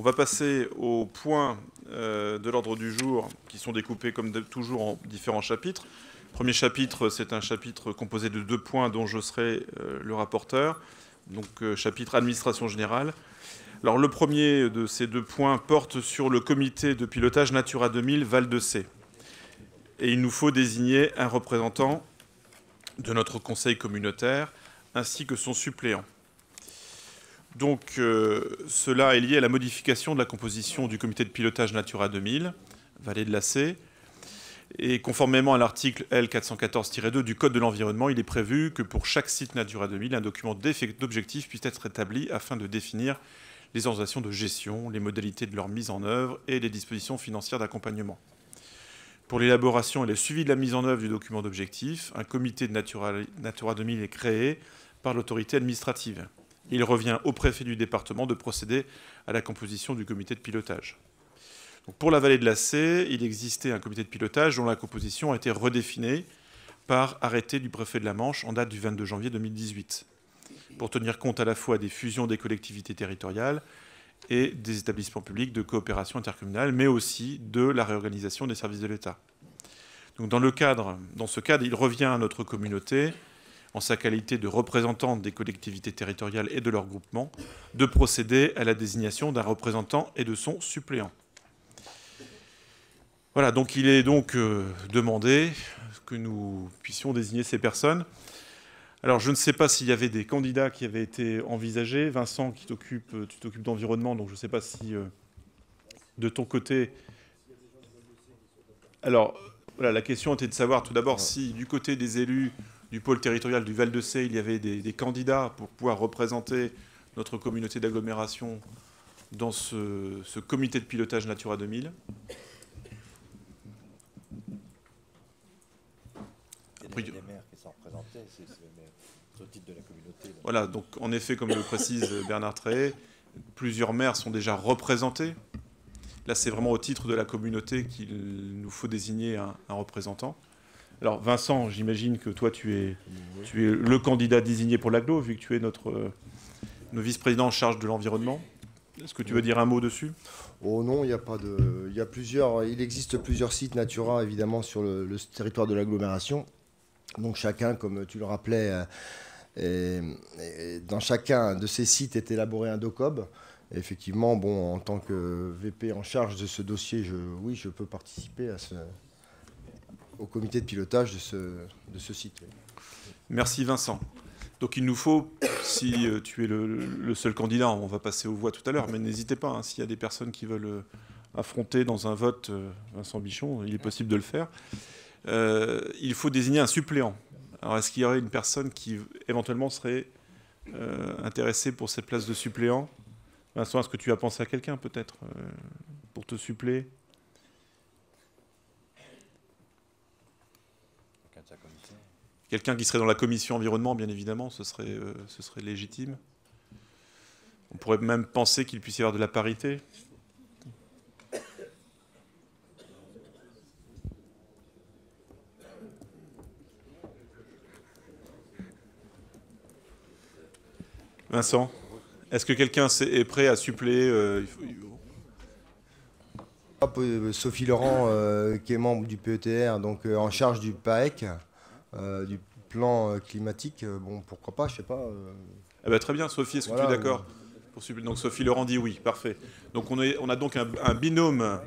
On va passer aux points de l'ordre du jour qui sont découpés comme toujours en différents chapitres. Le premier chapitre, c'est un chapitre composé de 2 points dont je serai le rapporteur. Donc chapitre administration générale. Alors le premier de ces 2 points porte sur le comité de pilotage Natura 2000 Val-de-Sée. Et il nous faut désigner un représentant de notre conseil communautaire ainsi que son suppléant. Donc cela est lié à la modification de la composition du comité de pilotage Natura 2000, Vallée de la Sée. Et conformément à l'article L 414-2 du Code de l'environnement, il est prévu que pour chaque site Natura 2000, un document d'objectifs puisse être établi afin de définir les organisations de gestion, les modalités de leur mise en œuvre et les dispositions financières d'accompagnement. Pour l'élaboration et le suivi de la mise en œuvre du document d'objectifs, un comité de Natura 2000 est créé par l'autorité administrative. Il revient au préfet du département de procéder à la composition du comité de pilotage. Donc pour la vallée de la Sée, il existait un comité de pilotage dont la composition a été redéfinie par arrêté du préfet de la Manche en date du 22 janvier 2018, pour tenir compte à la fois des fusions des collectivités territoriales et des établissements publics de coopération intercommunale, mais aussi de la réorganisation des services de l'État. Donc dans ce cadre, il revient à notre communauté, en sa qualité de représentante des collectivités territoriales et de leurs groupements, de procéder à la désignation d'un représentant et de son suppléant. Voilà, donc il est donc demandé que nous puissions désigner ces personnes. Alors je ne sais pas s'il y avait des candidats qui avaient été envisagés. Vincent, tu t'occupes d'environnement, donc je ne sais pas si de ton côté... Alors voilà, la question était de savoir tout d'abord si du côté des élus du pôle territorial du Val-de-Sée, il y avait des candidats pour pouvoir représenter notre communauté d'agglomération dans ce comité de pilotage Natura 2000. Il y a des maires qui sont représentés, c'est au titre de la communauté. Donc. Voilà, donc en effet, comme le précise Bernard Trahet, plusieurs maires sont déjà représentés. Là, c'est vraiment au titre de la communauté qu'il nous faut désigner un représentant. Alors Vincent, j'imagine que toi, tu es le candidat désigné pour l'agglo, vu que tu es notre vice-président en charge de l'environnement. Est-ce que tu veux dire un mot dessus ? Oh non, il y a pas de... Il existe plusieurs sites Natura, évidemment, sur le territoire de l'agglomération. Donc chacun, comme tu le rappelais, dans chacun de ces sites est élaboré un DOCOB. Et effectivement, bon, en tant que VP en charge de ce dossier, je peux participer au comité de pilotage de ce site. Oui. Merci Vincent. Donc il nous faut, si tu es le seul candidat, on va passer aux voix tout à l'heure, mais n'hésitez pas, hein, s'il y a des personnes qui veulent affronter dans un vote Vincent Bichon, il est possible de le faire. Il faut désigner un suppléant. Alors est-ce qu'il y aurait une personne qui éventuellement serait intéressée pour cette place de suppléant ? Vincent, est-ce que tu as pensé à quelqu'un peut-être pour te suppléer ? Quelqu'un qui serait dans la commission environnement, bien évidemment, ce serait légitime. On pourrait même penser qu'il puisse y avoir de la parité. Vincent, est-ce que quelqu'un est prêt à suppléer Sophie Laurent, qui est membre du PETR, donc en charge du PAEC, du plan climatique, bon, pourquoi pas, je sais pas. Ah bah, très bien, Sophie, est-ce que tu es d'accord pour suppléer ? Donc Sophie Laurent dit oui, parfait. Donc on a donc un binôme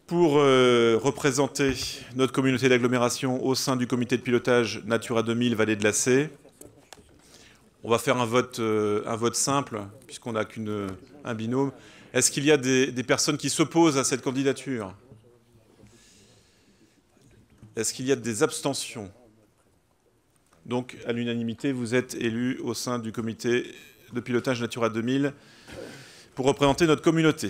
pour représenter notre communauté d'agglomération au sein du comité de pilotage Natura 2000 Vallée de la Sée. On va faire un vote simple, puisqu'on n'a qu'un binôme. Est-ce qu'il y a des personnes qui s'opposent à cette candidature ? Est-ce qu'il y a des abstentions ? Donc, à l'unanimité, vous êtes élu au sein du comité de pilotage Natura 2000 pour représenter notre communauté.